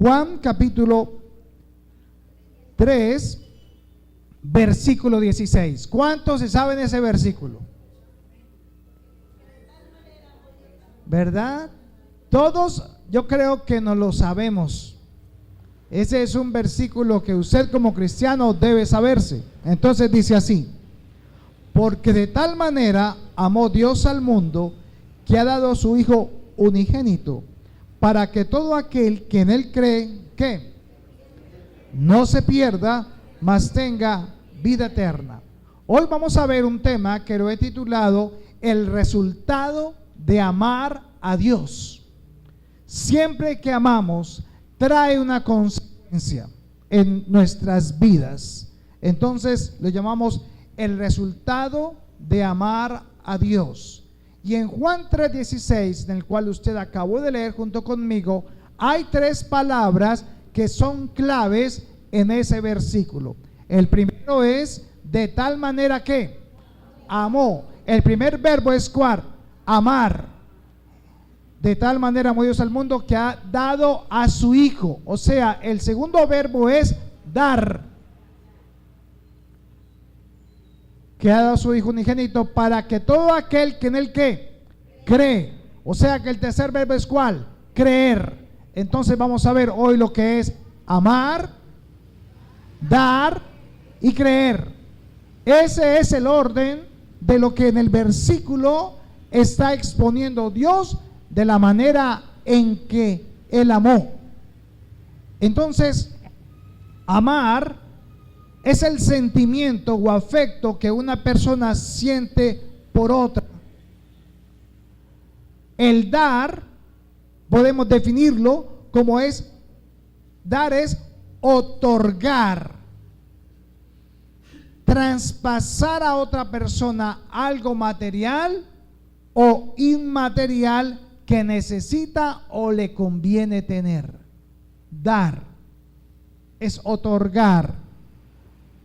Juan capítulo 3, versículo 16. ¿Cuántos se saben ese versículo? ¿Verdad? Todos, yo creo que no lo sabemos. Ese es un versículo que usted como cristiano debe saberse. Entonces dice así: porque de tal manera amó Dios al mundo, que ha dado a su Hijo unigénito, para que todo aquel que en él cree, ¿qué? No se pierda, mas tenga vida eterna. Hoy vamos a ver un tema que lo he titulado el resultado de amar a Dios. Siempre que amamos, trae una consecuencia en nuestras vidas. Entonces lo llamamos el resultado de amar a Dios. Y en Juan 3:16, en el cual usted acabó de leer junto conmigo, hay tres palabras que son claves en ese versículo. El primero es de tal manera que amó. El primer verbo es ¿cuál? Amar. De tal manera amó Dios al mundo que ha dado a su Hijo. O sea, el segundo verbo es dar. Que ha dado a su Hijo unigénito para que todo aquel que en él ¿qué? Cree. O sea que el tercer verbo es ¿cuál? Creer. Entonces vamos a ver hoy lo que es amar, dar y creer. Ese es el orden de lo que en el versículo está exponiendo Dios de la manera en que Él amó. Entonces, amar es el sentimiento o afecto que una persona siente por otra. El dar, podemos definirlo como es, dar es otorgar, traspasar a otra persona algo material o inmaterial que necesita o le conviene tener. Dar es otorgar,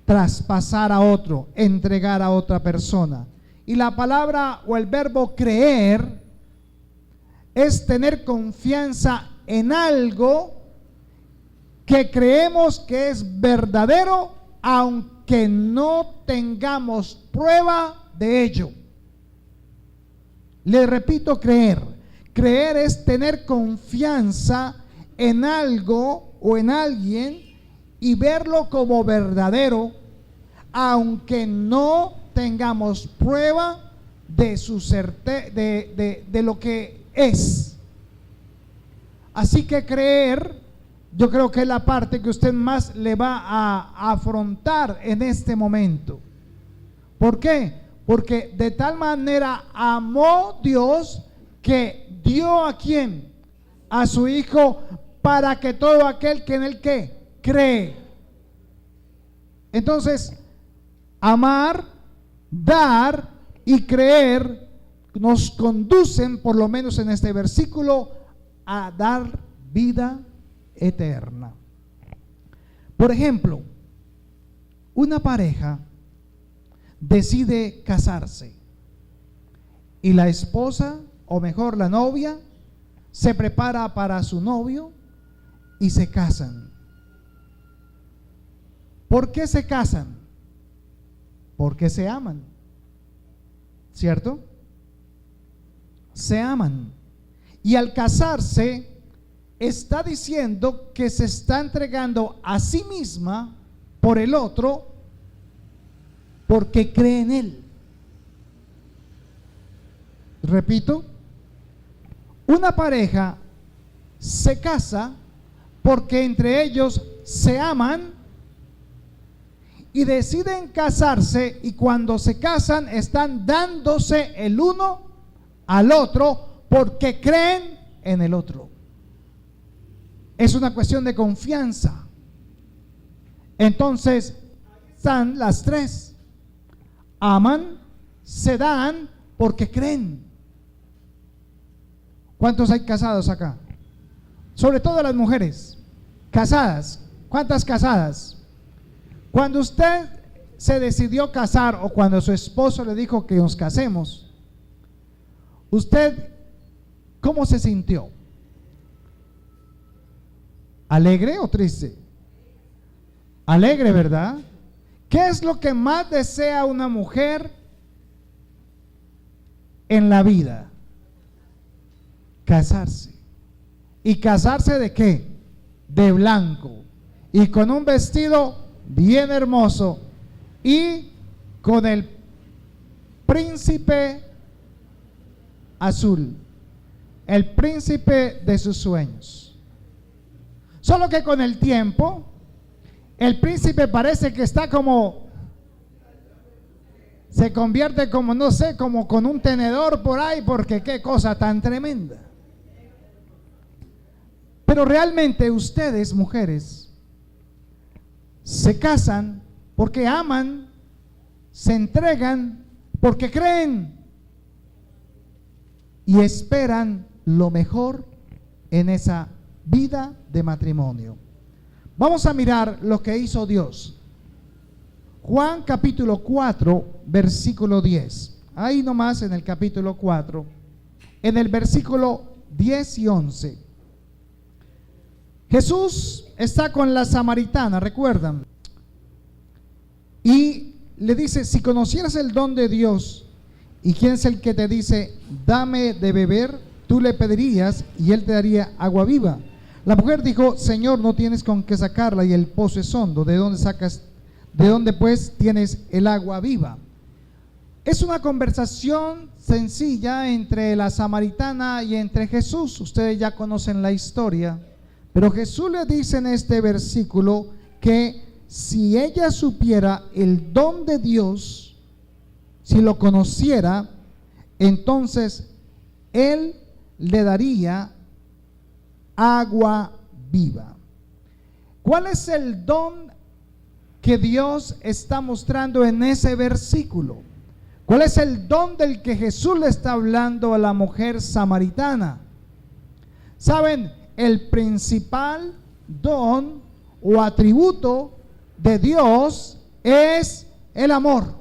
traspasar a otro, entregar a otra persona. Y la palabra o el verbo creer es tener confianza en algo que creemos que es verdadero, aunque no tengamos prueba de ello. Le repito, creer. Creer es tener confianza en algo o en alguien y verlo como verdadero, aunque no tengamos prueba de su de lo que es. Así que creer, yo creo que es la parte que usted más le va a afrontar en este momento. ¿Por qué? Porque de tal manera amó Dios que dio ¿a quién? A su Hijo, para que todo aquel que en él ¿qué? Cree. Entonces, amar, dar y creer nos conducen, por lo menos en este versículo, a dar vida eterna. Por ejemplo, una pareja decide casarse y la esposa, o mejor la novia, se prepara para su novio y se casan. ¿Por qué se casan? Porque se aman, ¿cierto? Se aman. Y al casarse está diciendo que se está entregando a sí misma por el otro, porque cree en él. Repito, una pareja se casa porque entre ellos se aman y deciden casarse, y cuando se casan están dándose el uno al otro porque creen en el otro. Es una cuestión de confianza. Entonces están las tres: aman, se dan porque creen. ¿Cuántos hay casados acá? Sobre todo las mujeres casadas. ¿Cuántas casadas? Cuando usted se decidió casar, o cuando su esposo le dijo que nos casemos, ¿usted cómo se sintió? ¿Alegre o triste? Alegre, ¿verdad? ¿Qué es lo que más desea una mujer en la vida? Casarse. ¿Y casarse de qué? De blanco. Y con un vestido bien hermoso. Y con el príncipe azul. El príncipe de sus sueños. Solo que con el tiempo, el príncipe parece que está como, se convierte como, no sé, como con un tenedor por ahí, porque qué cosa tan tremenda. Pero realmente ustedes, mujeres, se casan porque aman, se entregan porque creen y esperan lo mejor en esa vida de matrimonio. Vamos a mirar lo que hizo Dios. Juan capítulo 4, versículo 10. Ahí nomás en el capítulo 4, en el versículo 10 y 11. Jesús está con la samaritana, ¿recuerdan? Y le dice, si conocieras el don de Dios, ¿y quién es el que te dice, dame de beber? Tú le pedirías y él te daría agua viva. La mujer dijo, Señor, no tienes con qué sacarla y el pozo es hondo. ¿De dónde sacas? ¿De dónde pues tienes el agua viva? Es una conversación sencilla entre la samaritana y entre Jesús. Ustedes ya conocen la historia. Pero Jesús le dice en este versículo que si ella supiera el don de Dios, si lo conociera, entonces él le daría agua viva. ¿Cuál es el don que Dios está mostrando en ese versículo? ¿Cuál es el don del que Jesús le está hablando a la mujer samaritana? ¿Saben? El principal don o atributo de Dios es el amor.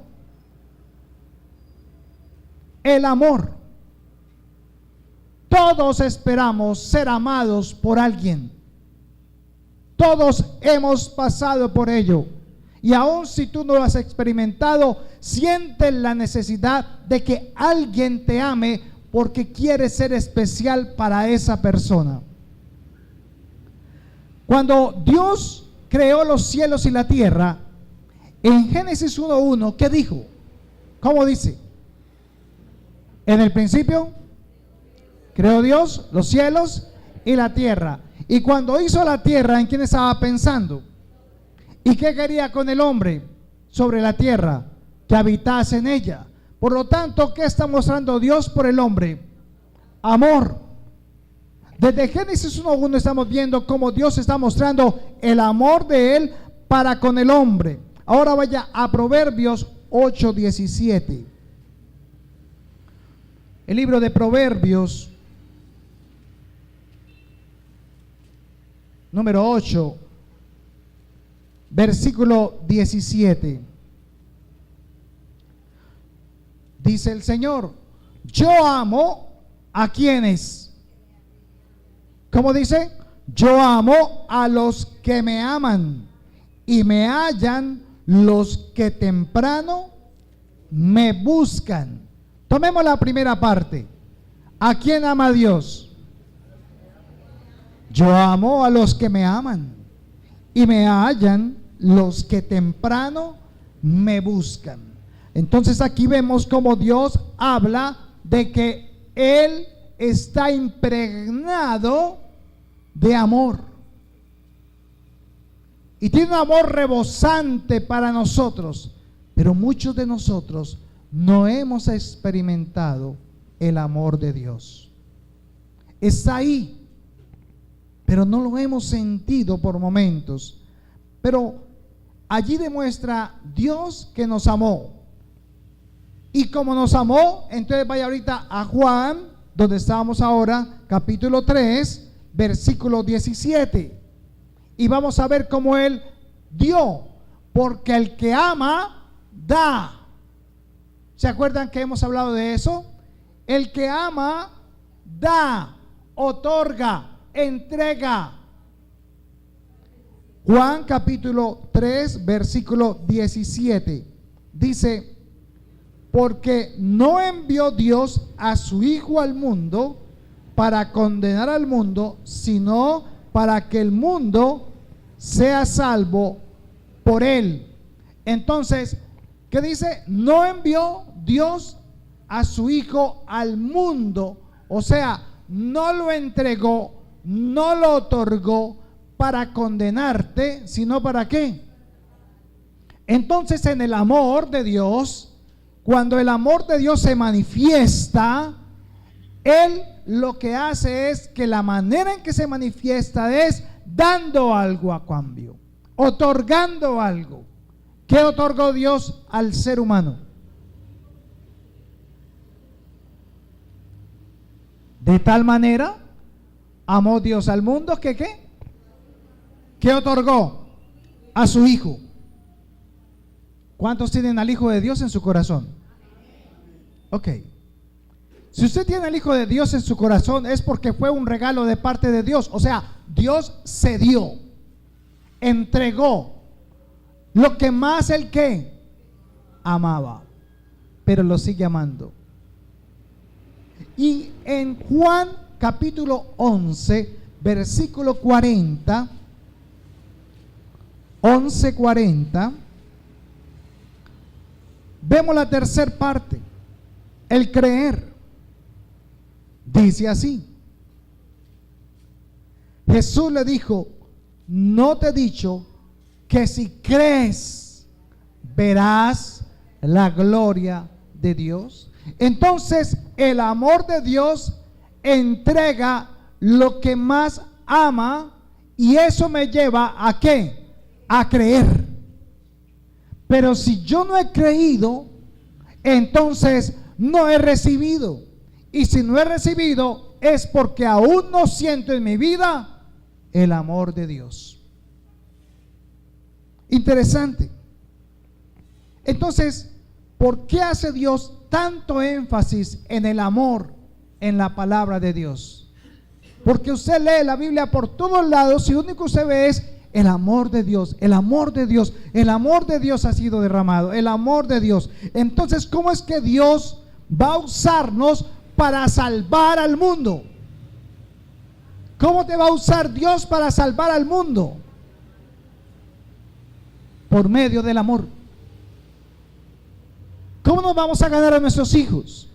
El amor. Todos esperamos ser amados por alguien. Todos hemos pasado por ello. Y aun si tú no lo has experimentado, sientes la necesidad de que alguien te ame porque quiere ser especial para esa persona. Cuando Dios creó los cielos y la tierra, en Génesis 1:1, ¿qué dijo? ¿Cómo dice? En el principio creó Dios los cielos y la tierra. Y cuando hizo la tierra, ¿en quién estaba pensando? ¿Y qué quería con el hombre sobre la tierra? Que habitase en ella. Por lo tanto, ¿qué está mostrando Dios por el hombre? Amor. Desde Génesis 1:1 estamos viendo cómo Dios está mostrando el amor de Él para con el hombre. Ahora vaya a Proverbios 8:17. El libro de Proverbios, número 8, versículo 17. Dice el Señor, yo amo a quienes. ¿Cómo dice? Yo amo a los que me aman y me hallan los que temprano me buscan. Tomemos la primera parte. ¿A quién ama Dios? Yo amo a los que me aman y me hallan los que temprano me buscan. Entonces aquí vemos cómo Dios habla de que Él está impregnado de amor y tiene un amor rebosante para nosotros, pero muchos de nosotros no hemos experimentado el amor de Dios. Está ahí, pero no lo hemos sentido por momentos. Pero allí demuestra Dios que nos amó. Y como nos amó, entonces vaya ahorita a Juan, donde estábamos ahora, capítulo 3, versículo 17. Y vamos a ver cómo Él dio, porque el que ama, da. ¿Se acuerdan que hemos hablado de eso? El que ama, da, otorga, entrega. Juan capítulo 3, versículo 17. Dice, porque no envió Dios a su Hijo al mundo para condenar al mundo, sino para que el mundo sea salvo por él. Entonces, ¿qué dice? No envió Dios a su Hijo al mundo, o sea, no lo entregó, no lo otorgó para condenarte, sino para qué. Entonces, en el amor de Dios, cuando el amor de Dios se manifiesta, Él lo que hace es que la manera en que se manifiesta es dando algo a cambio, otorgando algo. ¿Qué otorgó Dios al ser humano? De tal manera amó Dios al mundo que ¿qué? ¿Qué otorgó? A su Hijo. ¿Cuántos tienen al Hijo de Dios en su corazón? Ok. Si usted tiene al Hijo de Dios en su corazón es porque fue un regalo de parte de Dios. O sea, Dios se dio, entregó lo que más Él que amaba, pero lo sigue amando. Y en Juan capítulo 11, versículo 40, 11:40, vemos la tercera parte, el creer. Dice así: Jesús le dijo, ¿no te he dicho que si crees verás la gloria de Dios? Entonces el amor de Dios entrega lo que más ama, y eso me lleva a ¿qué? A creer. Pero si yo no he creído, entonces no he recibido. Y si no he recibido es porque aún no siento en mi vida el amor de Dios. Interesante. Entonces, ¿por qué hace Dios tanto énfasis en el amor en la palabra de Dios? Porque usted lee la Biblia por todos lados y lo único que usted ve es el amor de Dios, el amor de Dios, el amor de Dios ha sido derramado, el amor de Dios. Entonces, ¿cómo es que Dios va a usarnos para salvar al mundo? ¿Cómo te va a usar Dios para salvar al mundo? Por medio del amor. ¿Cómo nos vamos a ganar a nuestros hijos?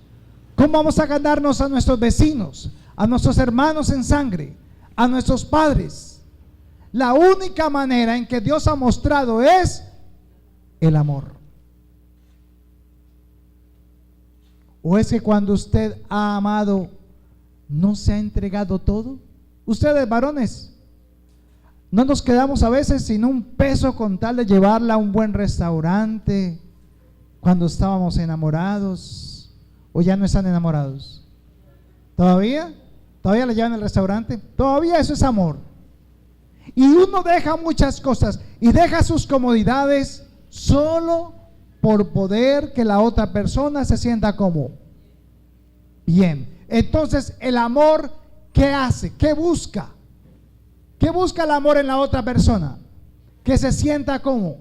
¿Cómo vamos a ganarnos a nuestros vecinos, a nuestros hermanos en sangre, a nuestros padres? La única manera en que Dios ha mostrado es el amor. ¿O es que cuando usted ha amado no se ha entregado todo? Ustedes, varones, no nos quedamos a veces sin un peso con tal de llevarla a un buen restaurante cuando estábamos enamorados. ¿O ya no están enamorados? ¿Todavía? ¿Todavía la llevan al restaurante? Todavía eso es amor. Y uno deja muchas cosas y deja sus comodidades solo por poder que la otra persona se sienta como bien. Entonces el amor, ¿qué hace? ¿Qué busca? ¿Qué busca el amor en la otra persona? Que se sienta como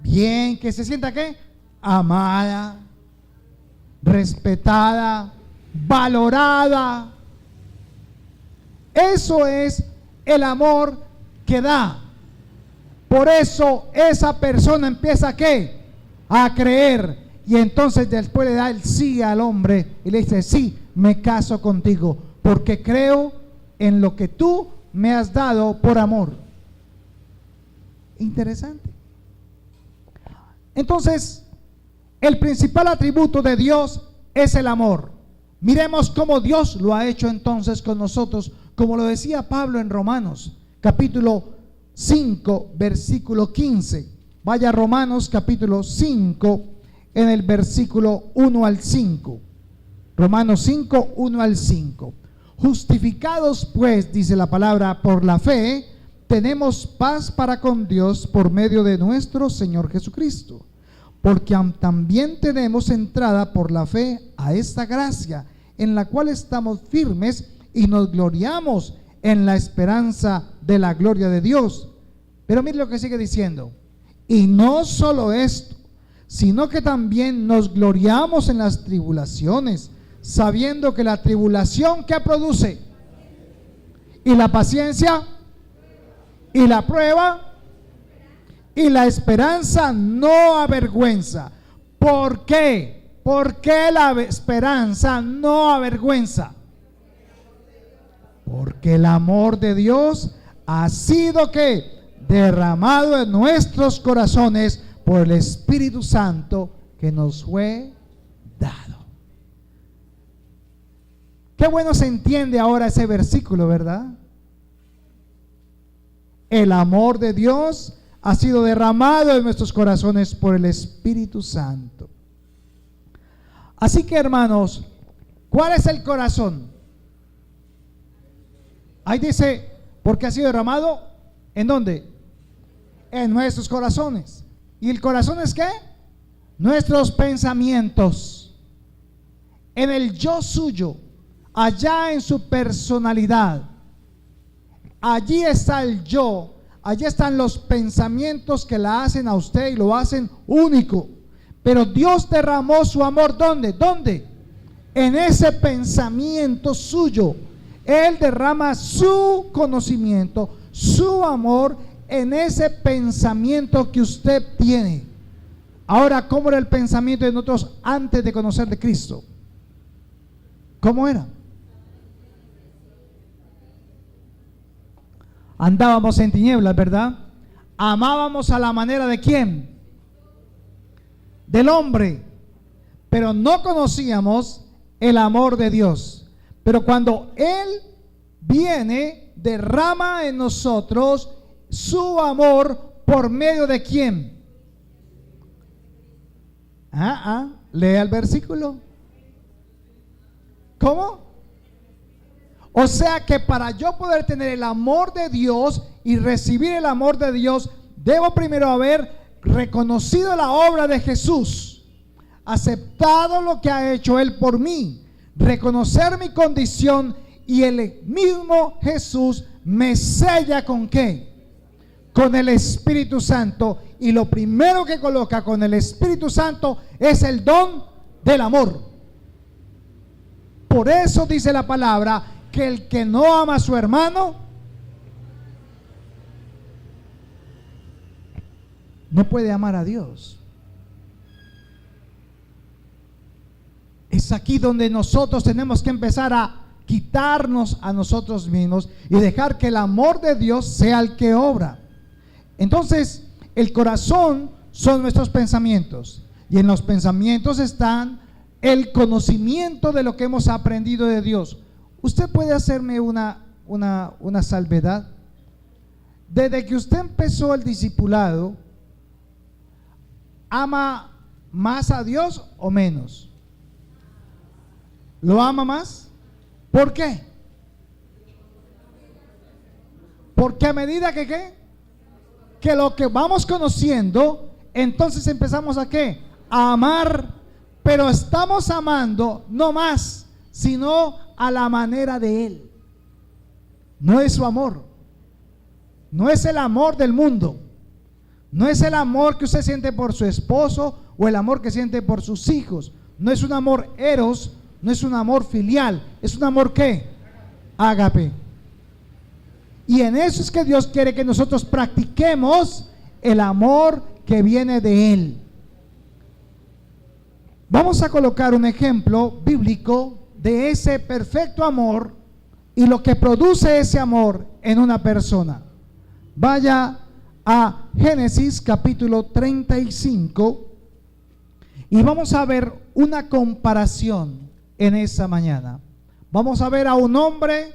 bien, que se sienta ¿qué? Amada, respetada, valorada. Eso es el amor que da. Por eso esa persona empieza ¿a qué? A creer. Y entonces después le da el sí al hombre y le dice, sí, me caso contigo porque creo en lo que tú me has dado por amor. Interesante. Entonces, el principal atributo de Dios es el amor. Miremos cómo Dios lo ha hecho entonces con nosotros, como lo decía Pablo en Romanos, capítulo 5, versículo 15. Vaya a Romanos capítulo 5, en el versículo 1 al 5. Romanos 5, 1 al 5. Justificados pues, dice la palabra, por la fe, tenemos paz para con Dios por medio de nuestro Señor Jesucristo. Porque también tenemos entrada por la fe a esta gracia, en la cual estamos firmes y nos gloriamos en la esperanza de la gloria de Dios. Pero mire lo que sigue diciendo. Y no solo esto, sino que también nos gloriamos en las tribulaciones, sabiendo que la tribulación, ¿qué produce? Y la paciencia, y la prueba, y la esperanza no avergüenza. ¿Por qué? ¿Por qué la esperanza no avergüenza? Porque el amor de Dios ha sido ¿qué? Derramado en nuestros corazones por el Espíritu Santo que nos fue dado. Qué bueno se entiende ahora ese versículo, ¿verdad? El amor de Dios ha sido derramado en nuestros corazones por el Espíritu Santo. Así que, hermanos, ¿cuál es el corazón? Ahí dice, porque ha sido derramado, ¿en dónde? En nuestros corazones. ¿Y el corazón es qué? Nuestros pensamientos. En el yo suyo, allá en su personalidad. Allí está el yo, allí están los pensamientos que la hacen a usted y lo hacen único. Pero Dios derramó su amor, ¿dónde? ¿Dónde? En ese pensamiento suyo. Él derrama su conocimiento, su amor en ese pensamiento que usted tiene. Ahora, ¿cómo era el pensamiento de nosotros antes de conocer de Cristo? ¿Cómo era? Andábamos en tinieblas, ¿verdad? Amábamos a la manera de ¿quién? Del hombre, pero no conocíamos el amor de Dios. Pero cuando Él viene, derrama en nosotros su amor por medio de ¿quién? Lea el versículo. ¿Cómo? O sea que para yo poder tener el amor de Dios y recibir el amor de Dios, debo primero haber reconocido la obra de Jesús, aceptado lo que ha hecho Él por mí, reconocer mi condición, y el mismo Jesús me sella ¿con qué? Con el Espíritu Santo. Y lo primero que coloca con el Espíritu Santo es el don del amor. Por eso dice la palabra que el que no ama a su hermano no puede amar a Dios. Es aquí donde nosotros tenemos que empezar a quitarnos a nosotros mismos y dejar que el amor de Dios sea el que obra. Entonces, el corazón son nuestros pensamientos, y en los pensamientos están el conocimiento de lo que hemos aprendido de Dios. Usted puede hacerme una salvedad. Desde que usted empezó el discipulado, ¿ama más a Dios o menos? ¿Lo ama más? ¿Por qué? Porque a medida que ¿qué? Que lo que vamos conociendo, entonces empezamos a ¿qué? A amar, pero estamos amando no más, sino a la manera de Él. No es su amor, no es el amor del mundo, no es el amor que usted siente por su esposo o el amor que siente por sus hijos. No es un amor eros, no es un amor filial, es un amor ¿qué? Ágape. Y en eso es que Dios quiere que nosotros practiquemos el amor que viene de Él. Vamos a colocar un ejemplo bíblico de ese perfecto amor y lo que produce ese amor en una persona. Vaya a Génesis capítulo 35 y vamos a ver una comparación en esa mañana. Vamos a ver a un hombre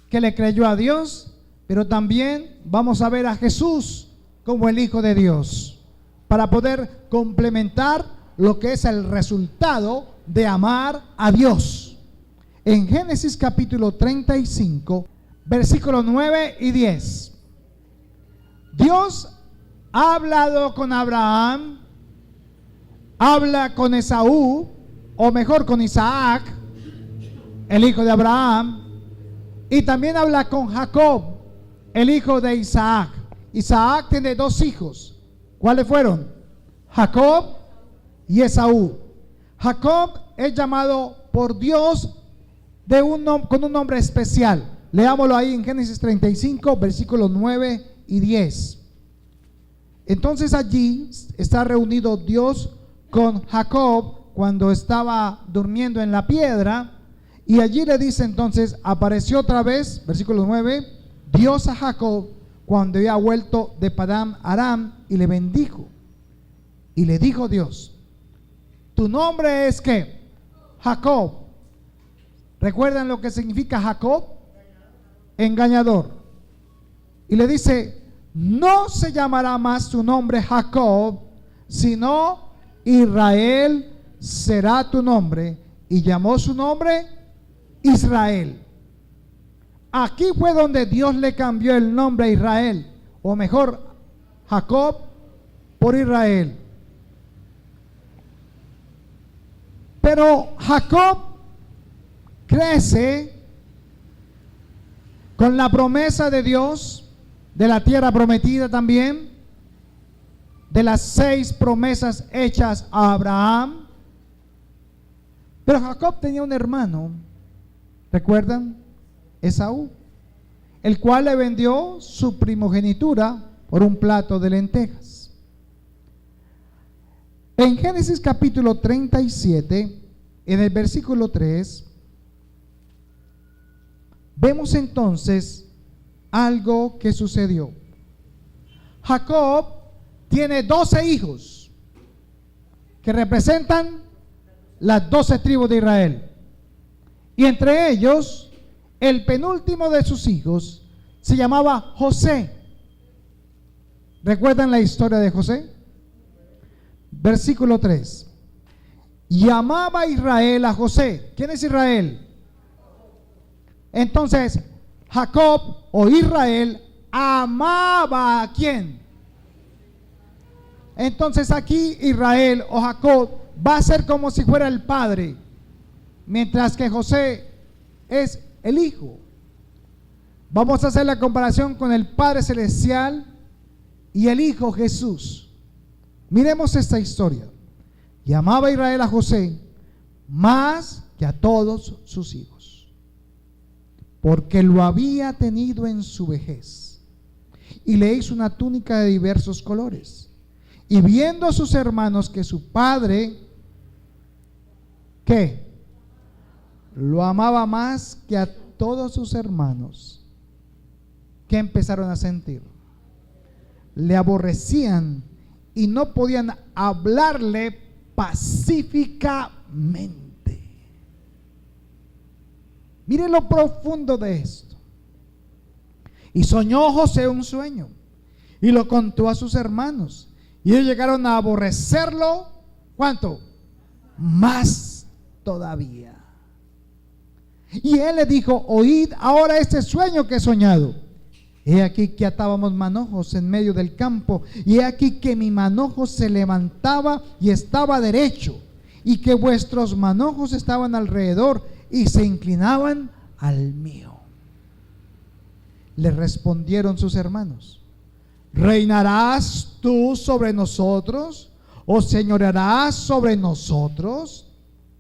que le creyó a Dios, pero también vamos a ver a Jesús como el Hijo de Dios, para poder complementar lo que es el resultado de amar a Dios. En Génesis capítulo 35, versículos 9 y 10. Dios ha hablado con Abraham, habla con Esaú, o mejor con Isaac, el hijo de Abraham, y también habla con Jacob, el hijo de Isaac. Isaac tiene dos hijos. ¿Cuáles fueron? Jacob y Esaú. Jacob es llamado por Dios con un nombre especial. Leámoslo ahí en Génesis 35, versículos 9 y 10. Entonces allí está reunido Dios con Jacob cuando estaba durmiendo en la piedra, y allí le dice entonces, apareció otra vez, versículo 9, Dios a Jacob cuando había vuelto de Padán Aram, y le bendijo. Y le dijo Dios, tu nombre es ¿qué? Jacob. ¿Recuerdan lo que significa Jacob? Engañador. Y le dice, no se llamará más tu nombre Jacob, sino Israel será tu nombre. Y llamó su nombre Israel. Aquí fue donde Dios le cambió el nombre a Israel, o mejor, Jacob por Israel. Pero Jacob crece con la promesa de Dios, de la tierra prometida también, de las 6 promesas hechas a Abraham. Pero Jacob tenía un hermano, ¿recuerdan? Esaú, el cual le vendió su primogenitura por un plato de lentejas. En Génesis capítulo 37, en el versículo 3, vemos entonces algo que sucedió. Jacob tiene 12 hijos que representan las 12 tribus de Israel, y entre ellos el penúltimo de sus hijos se llamaba José. ¿Recuerdan la historia de José? Versículo 3. Y amaba Israel a José. ¿Quién es Israel? Entonces, Jacob o Israel amaba ¿a quién? Entonces aquí Israel o Jacob va a ser como si fuera el padre, mientras que José es el hijo. Vamos a hacer la comparación con el Padre Celestial y el Hijo Jesús. Miremos esta historia. Y amaba Israel a José más que a todos sus hijos, porque lo había tenido en su vejez, y le hizo una túnica de diversos colores. Y viendo a sus hermanos que su padre, ¿qué? Lo amaba más que a todos sus hermanos, ¿qué empezaron a sentir? Le aborrecían y no podían hablarle pacíficamente. Miren lo profundo de esto. Y soñó José un sueño y lo contó a sus hermanos, y ellos llegaron a aborrecerlo. ¿Cuánto? Más todavía. Y él le dijo, oíd ahora este sueño que he soñado. He aquí que atábamos manojos en medio del campo, y he aquí que mi manojo se levantaba y estaba derecho, y que vuestros manojos estaban alrededor y se inclinaban al mío. Le respondieron sus hermanos, ¿reinarás tú sobre nosotros o señorearás sobre nosotros?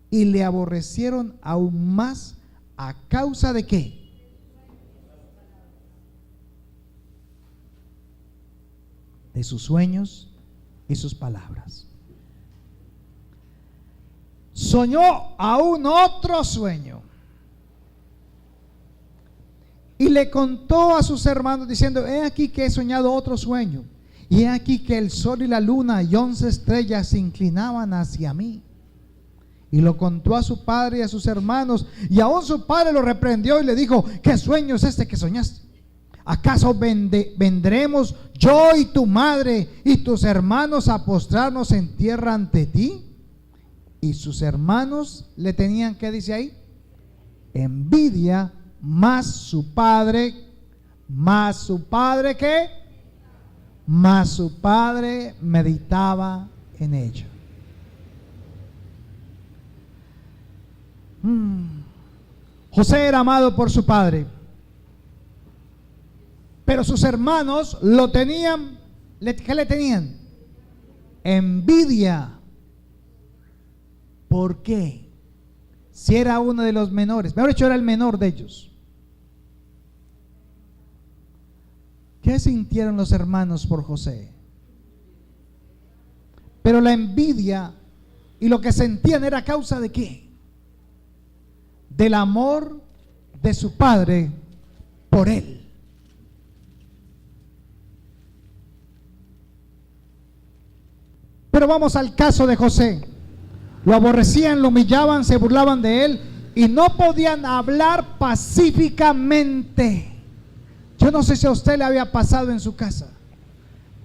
Y le aborrecieron aún más. ¿A causa de qué? De sus sueños y sus palabras. Soñó aún otro sueño y le contó a sus hermanos diciendo, he aquí que he soñado otro sueño, y he aquí que el sol y la luna y 11 estrellas se inclinaban hacia mí. Y lo contó a su padre y a sus hermanos, y aún su padre lo reprendió y le dijo, ¿qué sueño es este que soñaste? ¿Acaso vendremos yo y tu madre y tus hermanos a postrarnos en tierra ante ti? Y sus hermanos le tenían, ¿qué dice ahí? Envidia, más su padre ¿qué? Más su padre meditaba en ello. José era amado por su padre. Pero sus hermanos lo tenían, ¿qué le tenían? Envidia. ¿Por qué? Si era uno de los menores, mejor dicho, era el menor de ellos. ¿Qué sintieron los hermanos por José? Pero la envidia y lo que sentían era a causa de ¿qué? Del amor de su padre por él. Pero vamos al caso de José. Lo aborrecían, lo humillaban, se burlaban de él y no podían hablar pacíficamente. Yo no sé si a usted le había pasado en su casa,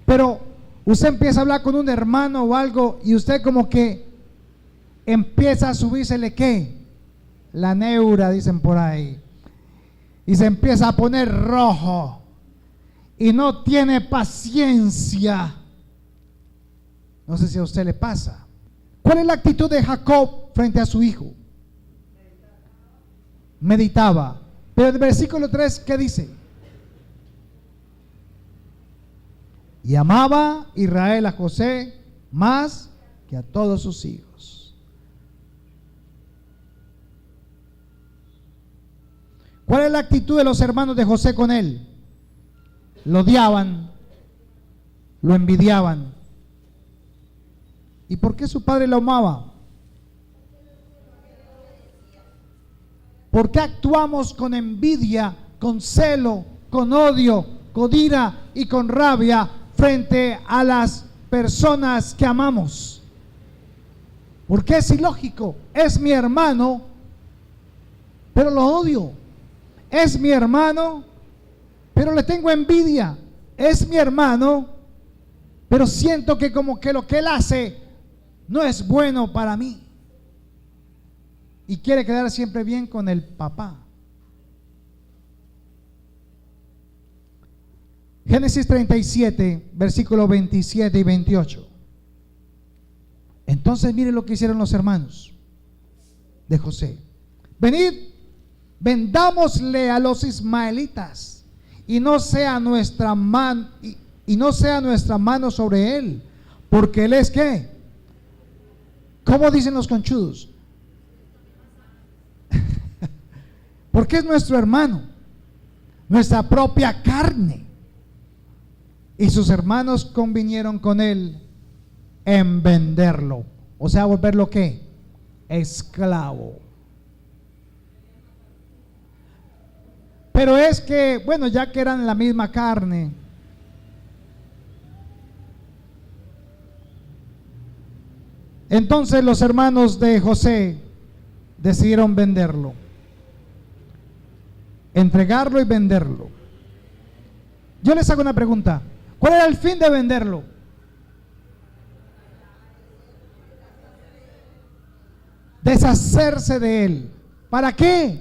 pero usted empieza a hablar con un hermano o algo y usted como que empieza a subírsele ¿qué? La neura, dicen por ahí, y se empieza a poner rojo y no tiene paciencia. No sé si a usted le pasa. ¿Cuál es la actitud de Jacob frente a su hijo? Meditaba. Pero el versículo 3, ¿qué dice? Y amaba Israel a José más que a todos sus hijos. ¿Cuál es la actitud de los hermanos de José con él? Lo odiaban, lo envidiaban. ¿Y por qué su padre lo amaba? ¿Por qué actuamos con envidia, con celo, con odio, con ira y con rabia frente a las personas que amamos? Porque es ilógico. Es mi hermano, pero lo odio. Es mi hermano, pero le tengo envidia. Es mi hermano, pero siento que como que lo que él hace no es bueno para mí. Y quiere quedar siempre bien con el papá. Génesis 37, versículos 27 y 28. Entonces mire lo que hicieron los hermanos de José. Venid, vendámosle a los ismaelitas y no sea nuestra mano sobre él, porque él es ¿qué? ¿Cómo dicen los conchudos? Porque es nuestro hermano, nuestra propia carne. Y sus hermanos convinieron con él en venderlo, o sea, volverlo ¿qué? Esclavo. Pero es que, bueno, ya que eran la misma carne, entonces los hermanos de José decidieron venderlo, entregarlo y venderlo. Yo les hago una pregunta. ¿Cuál era el fin de venderlo? Deshacerse de él. ¿Para qué?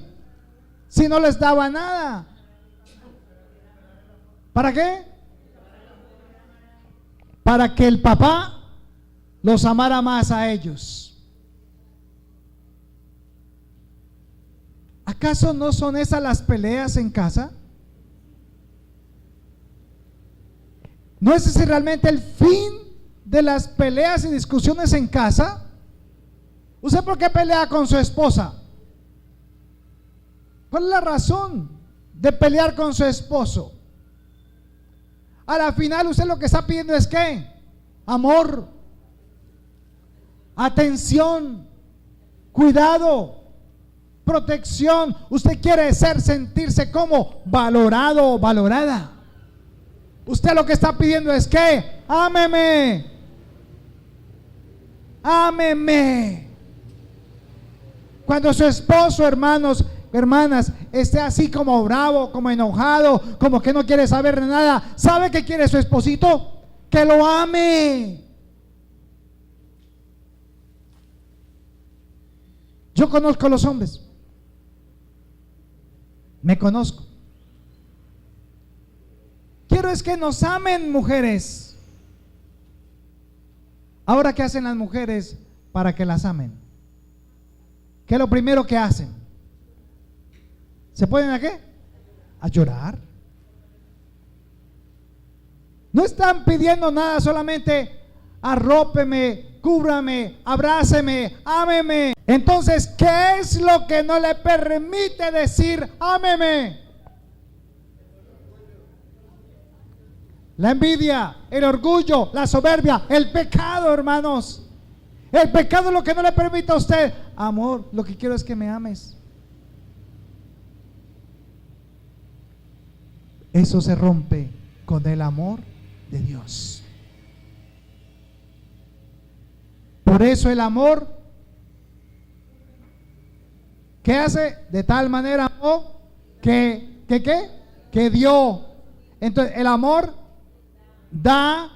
Si no les daba nada. ¿Para qué? Para que el papá los amara más a ellos. ¿Acaso no son esas las peleas en casa? ¿No es ese realmente el fin de las peleas y discusiones en casa? ¿Usted por qué pelea con su esposa? ¿Cuál es la razón de pelear con su esposo? A la final usted lo que está pidiendo es ¿qué? Amor, atención, cuidado, protección. Usted quiere sentirse como valorado o valorada. Usted lo que está pidiendo es que ámeme, ámeme. Cuando su esposo, hermanos, hermanas, esté así como bravo, como enojado, como que no quiere saber de nada, ¿sabe qué quiere su esposito? Que lo ame. Yo conozco a los hombres, me conozco. Quiero es que nos amen, mujeres. Ahora, ¿qué hacen las mujeres para que las amen? ¿Qué es lo primero que hacen? ¿Se ponen a qué? A llorar. No están pidiendo nada, solamente arrópeme, cúbrame, abráceme, ámeme. Entonces, ¿qué es lo que no le permite decir ámeme? La envidia, el orgullo, la soberbia, el pecado, hermanos. El pecado es lo que no le permite a usted. Amor, lo que quiero es que me ames. Eso se rompe con el amor de Dios. Por eso el amor, ¿qué hace? De tal manera amó que dio. Entonces el amor da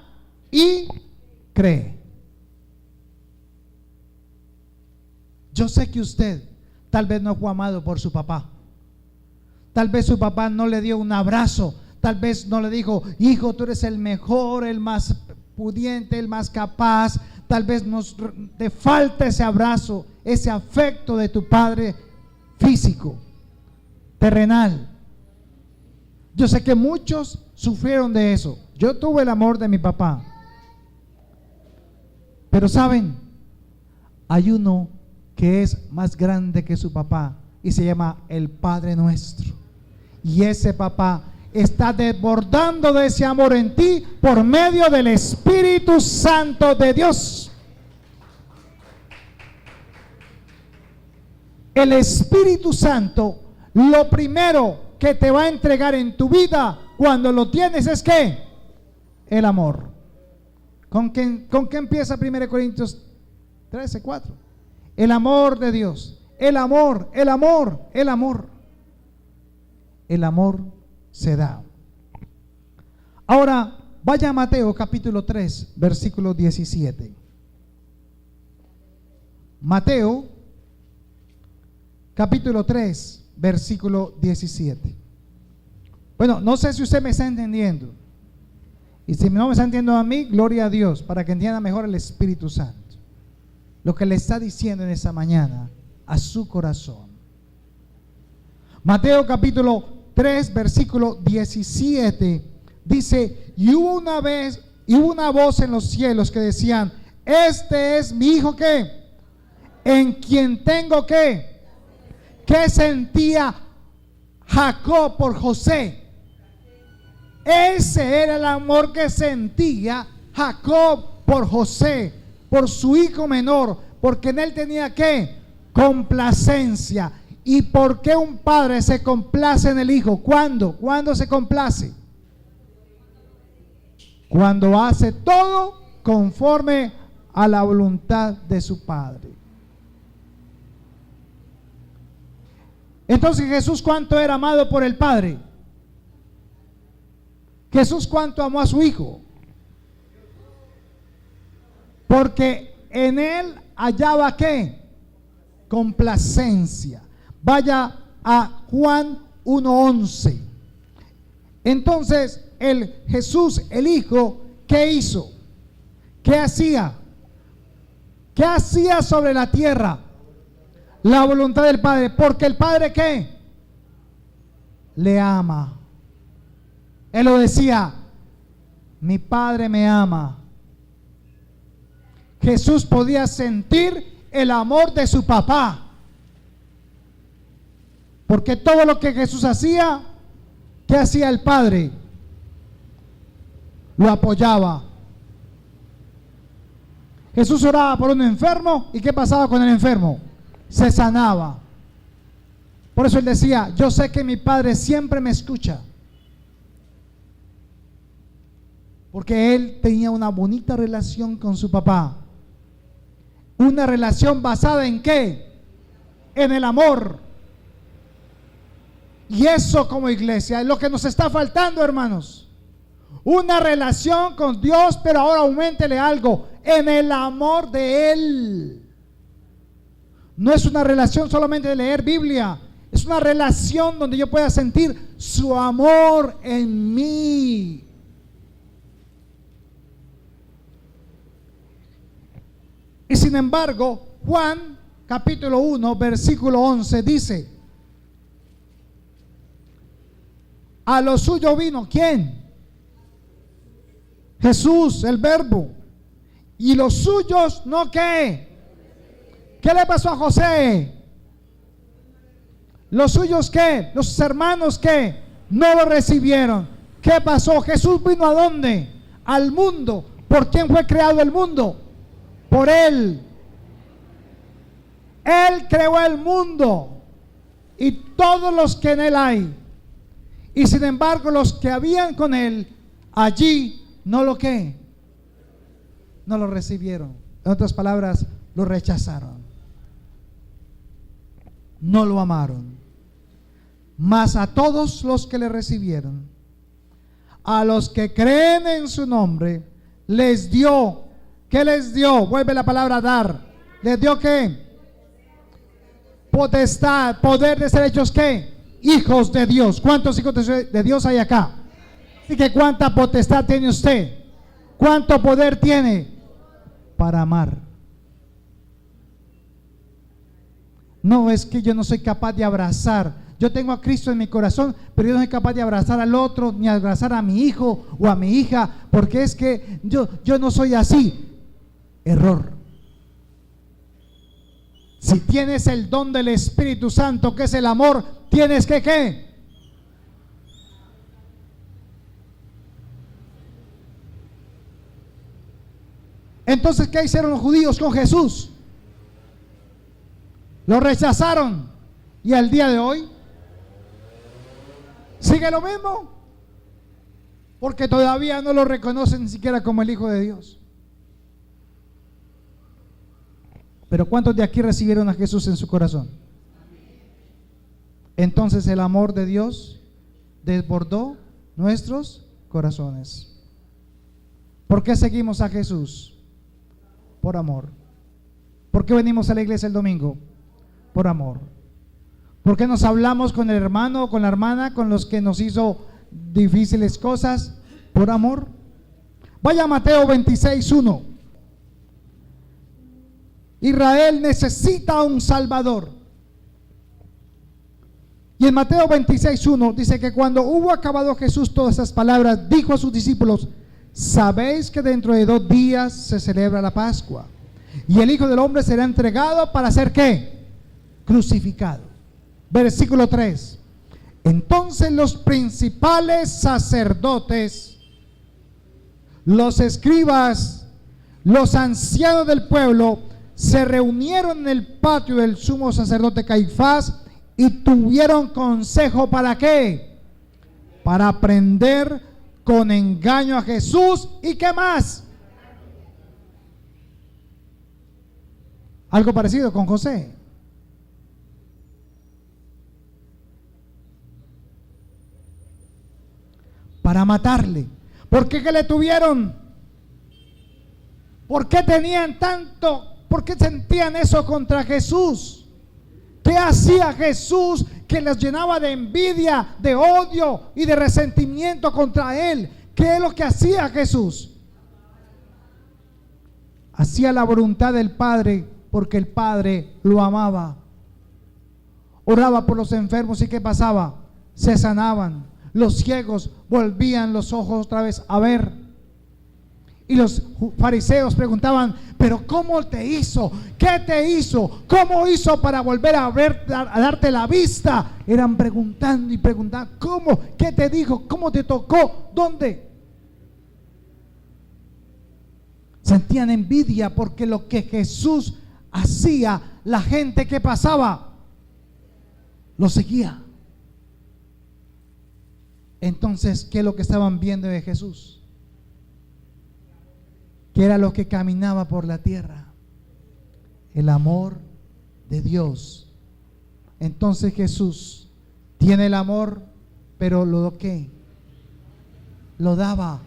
y cree. Yo sé que usted tal vez no fue amado por su papá. Tal vez su papá no le dio un abrazo. Tal vez no le dijo: hijo, tú eres el mejor, el más pudiente, el más capaz. Tal vez te falta ese abrazo, ese afecto de tu padre físico, terrenal. Yo sé que muchos sufrieron de eso. Yo tuve el amor de mi papá. Pero saben, hay uno que es más grande que su papá y se llama el Padre Nuestro. Y ese papá está desbordando de ese amor en ti por medio del Espíritu Santo de Dios. El Espíritu Santo, lo primero que te va a entregar en tu vida cuando lo tienes es ¿qué? El amor. ¿Con qué empieza 1 Corintios 13:4? El amor de Dios. El amor, el amor, el amor. El amor se da. Ahora, vaya a Mateo capítulo 3, versículo 17. Mateo capítulo 3, versículo 17. Bueno, no sé si usted me está entendiendo. Y si no me está entendiendo a mí, gloria a Dios, para que entienda mejor el Espíritu Santo lo que le está diciendo en esta mañana a su corazón. Mateo capítulo 3, versículo 17 dice: y hubo una voz en los cielos que decían: este es mi hijo que en quien tengo que sentía Jacob por José. Ese era el amor que sentía Jacob por José, por su hijo menor, porque en él tenía ¿qué? Complacencia. ¿Y por qué un padre se complace en el hijo? ¿Cuándo? ¿Cuándo se complace? Cuando hace todo conforme a la voluntad de su padre. Entonces, Jesús, ¿cuánto era amado por el Padre? Jesús, ¿cuánto amó a su hijo? Porque en él hallaba ¿qué? Complacencia. Vaya a Juan 1:11. Entonces, Jesús, el hijo, ¿qué hizo? ¿Qué hacía? ¿Qué hacía sobre la tierra? La voluntad del Padre. Porque el Padre ¿qué? Le ama. Él lo decía: mi Padre me ama. Jesús podía sentir el amor de su papá. Porque todo lo que Jesús hacía, ¿qué hacía el Padre? Lo apoyaba. Jesús oraba por un enfermo, ¿y qué pasaba con el enfermo? Se sanaba. Por eso él decía: yo sé que mi Padre siempre me escucha. Porque él tenía una bonita relación con su papá. Una relación basada en ¿qué? En el amor. Y eso, como iglesia, es lo que nos está faltando, hermanos. Una relación con Dios, pero ahora auméntele algo: en el amor de Él. No es una relación solamente de leer Biblia, es una relación donde yo pueda sentir su amor en mí. Y sin embargo, Juan capítulo 1, versículo 11 dice: a lo suyo vino ¿quién? Jesús, el verbo. Y los suyos, ¿no qué? ¿Qué le pasó a José? ¿Los suyos qué? ¿Los hermanos qué? No lo recibieron. ¿Qué pasó? Jesús vino ¿a dónde? Al mundo. ¿Por quién fue creado el mundo? Por Él. Él creó el mundo y todos los que en Él hay. Y sin embargo, los que habían con Él allí, no lo que, no lo recibieron. En otras palabras, lo rechazaron. No lo amaron. Mas a todos los que le recibieron, a los que creen en su nombre, les dio. ¿Qué les dio? Vuelve la palabra dar. ¿Les dio qué? Potestad, poder de ser hechos ¿qué? Hijos de Dios. ¿Cuántos hijos de Dios hay acá? Así que ¿cuánta potestad tiene usted? ¿Cuánto poder tiene para amar? No, es que yo no soy capaz de abrazar. Yo tengo a Cristo en mi corazón, pero yo no soy capaz de abrazar al otro, ni abrazar a mi hijo o a mi hija, porque es que yo no soy así. Error. Si tienes el don del Espíritu Santo, que es el amor, tienes que ¿qué? Entonces, ¿qué hicieron los judíos con Jesús? Lo rechazaron. Y al día de hoy sigue lo mismo, porque todavía no lo reconocen ni siquiera como el Hijo de Dios. Pero ¿cuántos de aquí recibieron a Jesús en su corazón? Entonces el amor de Dios desbordó nuestros corazones. ¿Por qué seguimos a Jesús? Por amor. ¿Por qué venimos a la iglesia el domingo? Por amor. ¿Por qué nos hablamos con el hermano o con la hermana, con los que nos hizo difíciles cosas? Por amor. Vaya a Mateo 26:1. Israel necesita un Salvador. Y en Mateo 26:1 dice que cuando hubo acabado Jesús todas esas palabras, dijo a sus discípulos: sabéis que dentro de 2 días se celebra la Pascua, y el Hijo del Hombre será entregado para ser ¿qué? Crucificado. Versículo 3. Entonces los principales sacerdotes, los escribas, los ancianos del pueblo, se reunieron en el patio del sumo sacerdote Caifás y tuvieron consejo ¿para qué? Para prender con engaño a Jesús. ¿Y qué más? Algo parecido con José. Para matarle. ¿Por qué que le tuvieron? ¿Por qué tenían tanto? ¿Por qué sentían eso contra Jesús? ¿Qué hacía Jesús que les llenaba de envidia, de odio y de resentimiento contra él? ¿Qué es lo que hacía Jesús? Hacía la voluntad del Padre porque el Padre lo amaba. Oraba por los enfermos y ¿qué pasaba? Se sanaban. Los ciegos volvían los ojos otra vez a ver. Y los fariseos preguntaban: pero ¿cómo te hizo? ¿Qué te hizo? ¿Cómo hizo para volver a ver, a darte la vista? Eran preguntando y preguntando: ¿cómo? ¿Qué te dijo? ¿Cómo te tocó? ¿Dónde? Sentían envidia porque lo que Jesús hacía, la gente que pasaba lo seguía. Entonces, ¿qué es lo que estaban viendo de Jesús? Que era lo que caminaba por la tierra, el amor de Dios. Entonces Jesús tiene el amor, pero lo que lo daba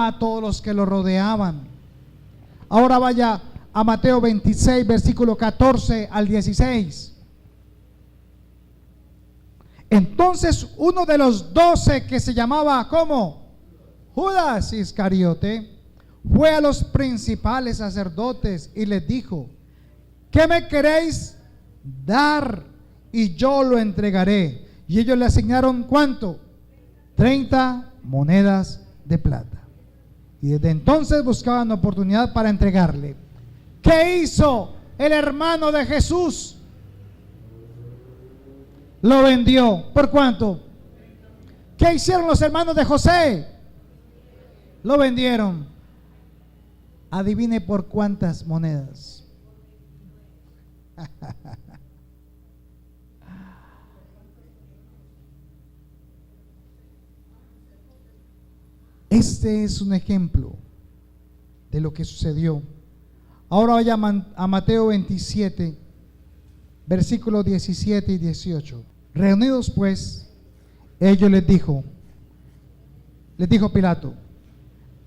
a todos los que lo rodeaban. Ahora vaya a Mateo 26, versículo 14 al 16. Entonces uno de los 12, que se llamaba ¿cómo? Judas Iscariote, fue a los principales sacerdotes y les dijo: ¿qué me queréis dar? Y yo lo entregaré. Y ellos le asignaron ¿cuánto? 30 monedas de plata. Y desde entonces buscaban oportunidad para entregarle. ¿Qué hizo el hermano de Jesús? Lo vendió. ¿Por cuánto? ¿Qué hicieron los hermanos de José? Lo vendieron. Adivine por cuántas monedas. Este es un ejemplo de lo que sucedió. Ahora vaya a Mateo 27, versículos 17 y 18. Reunidos pues, ellos les dijo Pilato: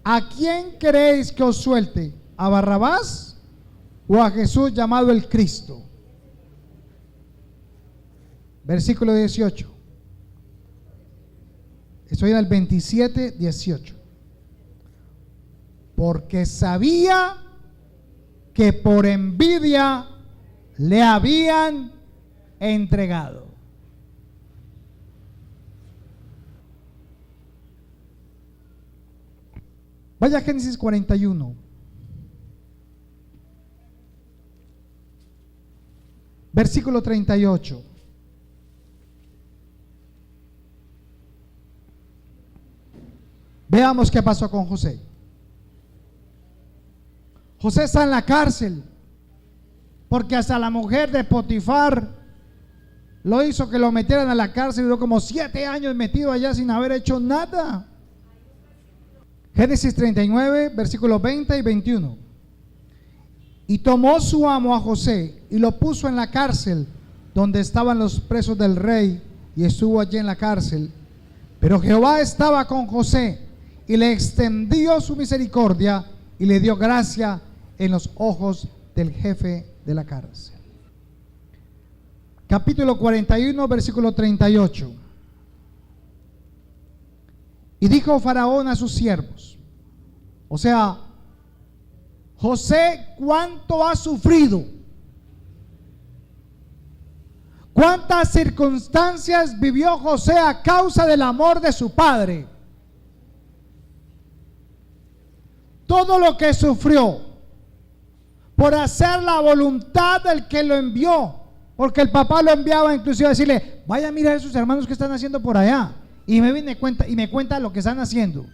¿a quién queréis que os suelte? ¿A Barrabás o a Jesús llamado el Cristo? Versículo 18. Estoy en el 27, 18. Porque sabía que por envidia le habían entregado. Vaya a Génesis 41. Versículo 38. Veamos qué pasó con José. José está en la cárcel porque hasta la mujer de Potifar lo hizo que lo metieran a la cárcel. Duró como 7 años metido allá sin haber hecho nada. Génesis 39, versículos 20 y 21. Y tomó su amo a José y lo puso en la cárcel donde estaban los presos del rey, y estuvo allí en la cárcel. Pero Jehová estaba con José y le extendió su misericordia y le dio gracia en los ojos del jefe de la cárcel. Capítulo 41, versículo 38. Y dijo Faraón a sus siervos, o sea, José, ¿cuánto ha sufrido? ¿Cuántas circunstancias vivió José a causa del amor de su padre? Todo lo que sufrió por hacer la voluntad del que lo envió, porque el papá lo enviaba inclusive a decirle: vaya a mirar a sus hermanos que están haciendo por allá, y me cuenta lo que están haciendo.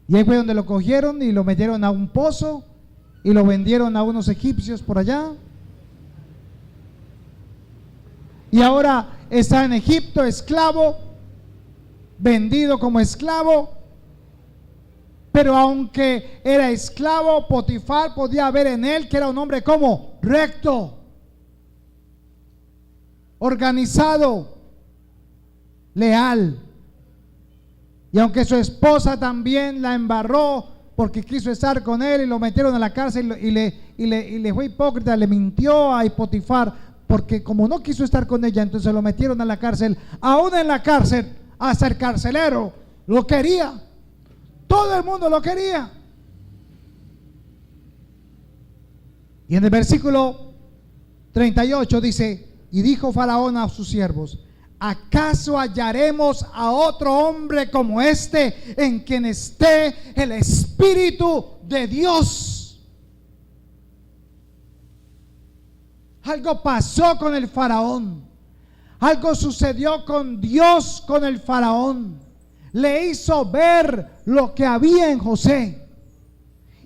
Y ahí fue donde lo cogieron y lo metieron a un pozo y lo vendieron a unos egipcios por allá. Y ahora está en Egipto, esclavo, vendido como esclavo. Pero aunque era esclavo, Potifar podía ver en él que era un hombre como recto, organizado, leal. Y aunque su esposa también la embarró porque quiso estar con él y lo metieron a la cárcel y le fue hipócrita, le mintió a Potifar, porque como no quiso estar con ella, entonces lo metieron a la cárcel. Aún en la cárcel, hasta el carcelero lo quería. Todo el mundo lo quería. Y en el versículo 38 dice: y dijo Faraón a sus siervos: ¿acaso hallaremos a otro hombre como este en quien esté el Espíritu de Dios? Algo pasó con el faraón. Algo sucedió con Dios, con el faraón. Le hizo ver lo que había en José.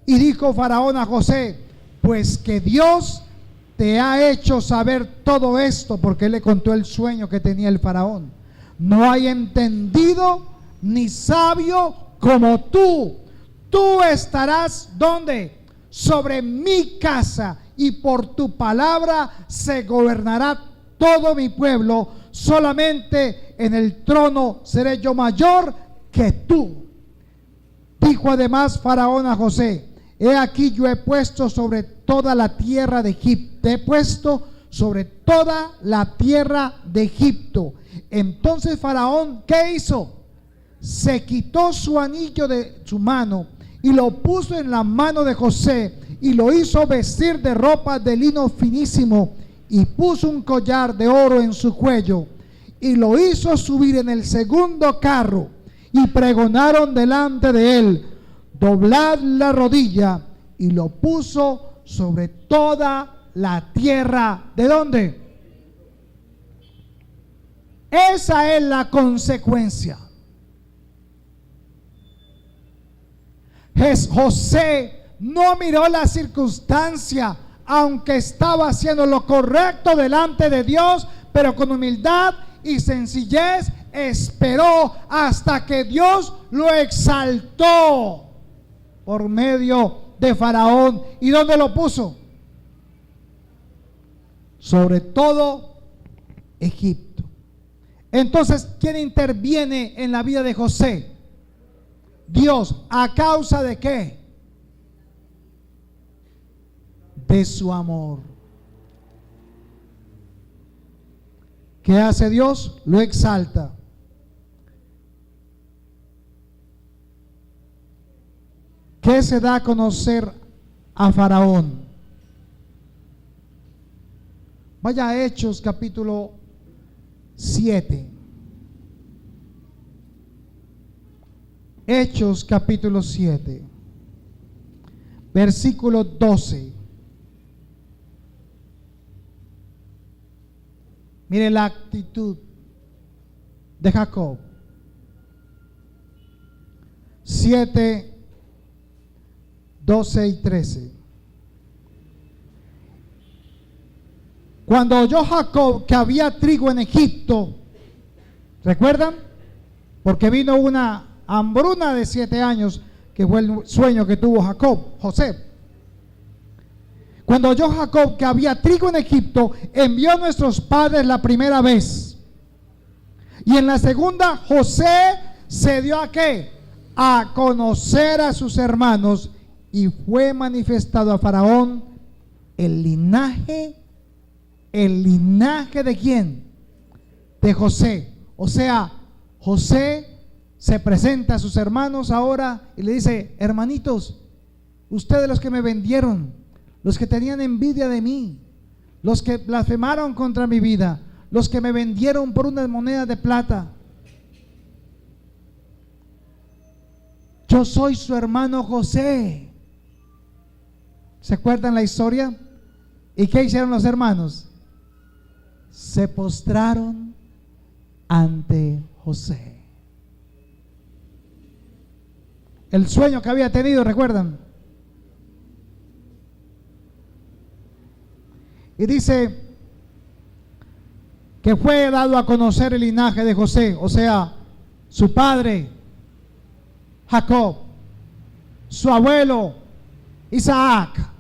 Y dijo Faraón a José: pues que Dios te ha hecho saber todo esto, porque él le contó el sueño que tenía el faraón. No hay entendido ni sabio como tú. Tú estarás ¿dónde? Sobre mi casa, y por tu palabra se gobernará todo mi pueblo. Solamente en el trono seré yo mayor que tú. Dijo además Faraón a José: he aquí yo he puesto sobre toda la tierra de Egipto. He puesto sobre toda la tierra de Egipto. Entonces Faraón, ¿qué hizo? Se quitó su anillo de su mano y lo puso en la mano de José, y lo hizo vestir de ropa de lino finísimo, y puso un collar de oro en su cuello, y lo hizo subir en el segundo carro, y pregonaron delante de él: doblad la rodilla. Y lo puso sobre toda la tierra. ¿De dónde? Esa es la consecuencia. José no miró la circunstancia, aunque estaba haciendo lo correcto delante de Dios, pero con humildad y sencillez esperó hasta que Dios lo exaltó por medio de Faraón. ¿Y dónde lo puso? Sobre todo Egipto. Entonces, ¿quién interviene en la vida de José? Dios. ¿A causa de qué? De su amor. ¿Qué hace Dios? Lo exalta. ¿Qué se da a conocer a Faraón? Vaya a Hechos capítulo 7. Hechos capítulo 7, versículo 12. Mire la actitud de Jacob. 7, 12 y 13. Cuando oyó Jacob que había trigo en Egipto, ¿recuerdan? Porque vino una hambruna de 7 años, que fue el sueño que tuvo José. Cuando oyó Jacob que había trigo en Egipto, envió a nuestros padres la primera vez. Y en la segunda, José se dio ¿a qué? A conocer a sus hermanos, y fue manifestado a Faraón el linaje ¿de quién? De José. O sea, José se presenta a sus hermanos ahora y le dice: hermanitos, ustedes los que me vendieron, los que tenían envidia de mí, los que blasfemaron contra mi vida, los que me vendieron por unas monedas de plata, yo soy su hermano José. ¿Se acuerdan la historia? ¿Y qué hicieron los hermanos? Se postraron ante José. El sueño que había tenido, ¿recuerdan? Y dice que fue dado a conocer el linaje de José, o sea, su padre Jacob, su abuelo Isaac,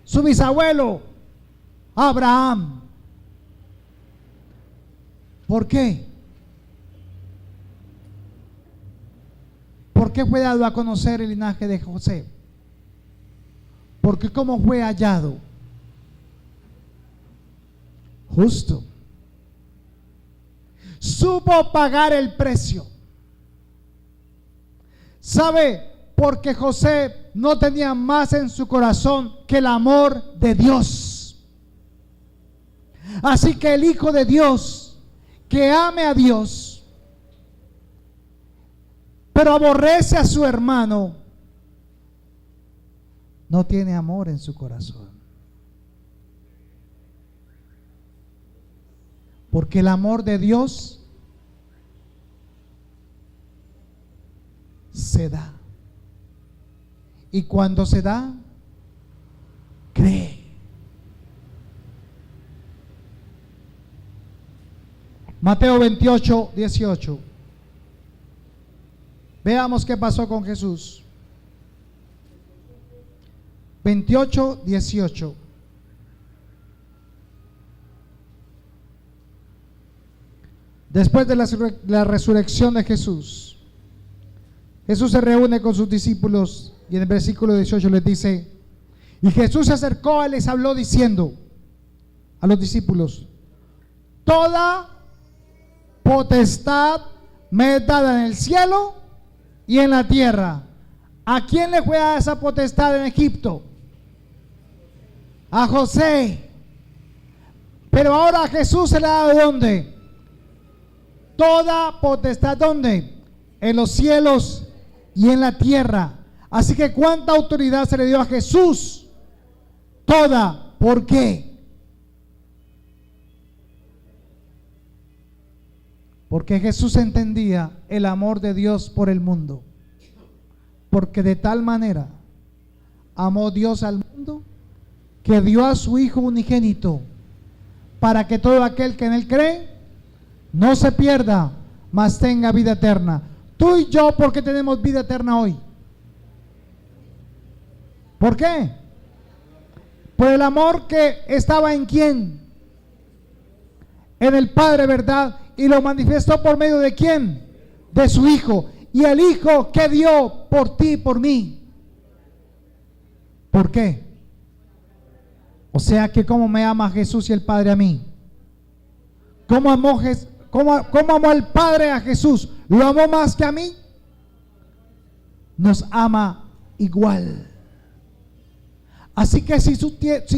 su bisabuelo Abraham. ¿Por qué? ¿Por qué fue dado a conocer el linaje de José? Porque ¿cómo fue hallado? Justo. Supo pagar el precio. ¿Sabe? Porque José no tenía más en su corazón que el amor de Dios. Así que el Hijo de Dios, que ame a Dios, pero aborrece a su hermano, no tiene amor en su corazón. Porque el amor de Dios se da. Y cuando se da, cree. Mateo 28, 18. Veamos qué pasó con Jesús. 28, 18. Después de la resurrección de Jesús, Jesús se reúne con sus discípulos y en el versículo 18 les dice: y Jesús se acercó y les habló diciendo a los discípulos: toda potestad me es dada en el cielo y en la tierra. ¿A quién le fue dada esa potestad en Egipto? A José. Pero ahora a Jesús se le ha dado ¿dónde? Toda potestad, ¿dónde? en los cielos y en la tierra. Así que ¿cuánta autoridad se le dio a Jesús? Toda. ¿Por qué? Porque Jesús entendía el amor de Dios por el mundo. Porque de tal manera amó Dios al mundo que dio a su Hijo unigénito, para que todo aquel que en Él cree no se pierda, mas tenga vida eterna. Tú y yo, ¿por qué tenemos vida eterna hoy? ¿Por qué? Por el amor que estaba en ¿quién? En el Padre, ¿verdad? Y lo manifestó por medio de ¿quién? De su Hijo. Y el Hijo que dio por ti y por mí. ¿Por qué? O sea que cómo me ama Jesús y el Padre a mí. ¿Cómo amó el Padre a Jesús? ¿Lo amó más que a mí? Nos ama igual. Así que si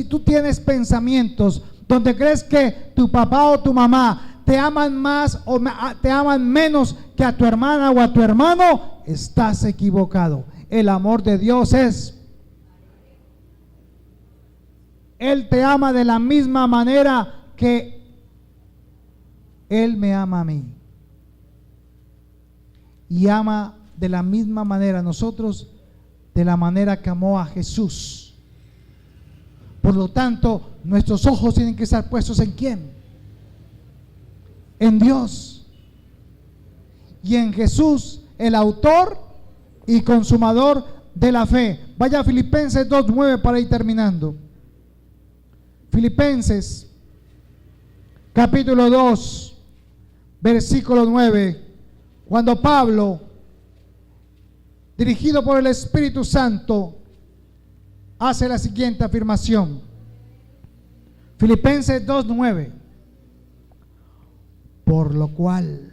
tú tienes pensamientos donde crees que tu papá o tu mamá te aman más o te aman menos que a tu hermana o a tu hermano, estás equivocado. El amor de Dios es: Él te ama de la misma manera que Él me ama a mí. Y ama de la misma manera a nosotros, de la manera que amó a Jesús. Por lo tanto, nuestros ojos tienen que estar puestos ¿en quién? En Dios. Y en Jesús, el autor y consumador de la fe. Vaya a Filipenses 2:9 para ir terminando. Filipenses capítulo 2 versículo 9, cuando Pablo, dirigido por el Espíritu Santo, hace la siguiente afirmación. Filipenses 2:9: por lo cual,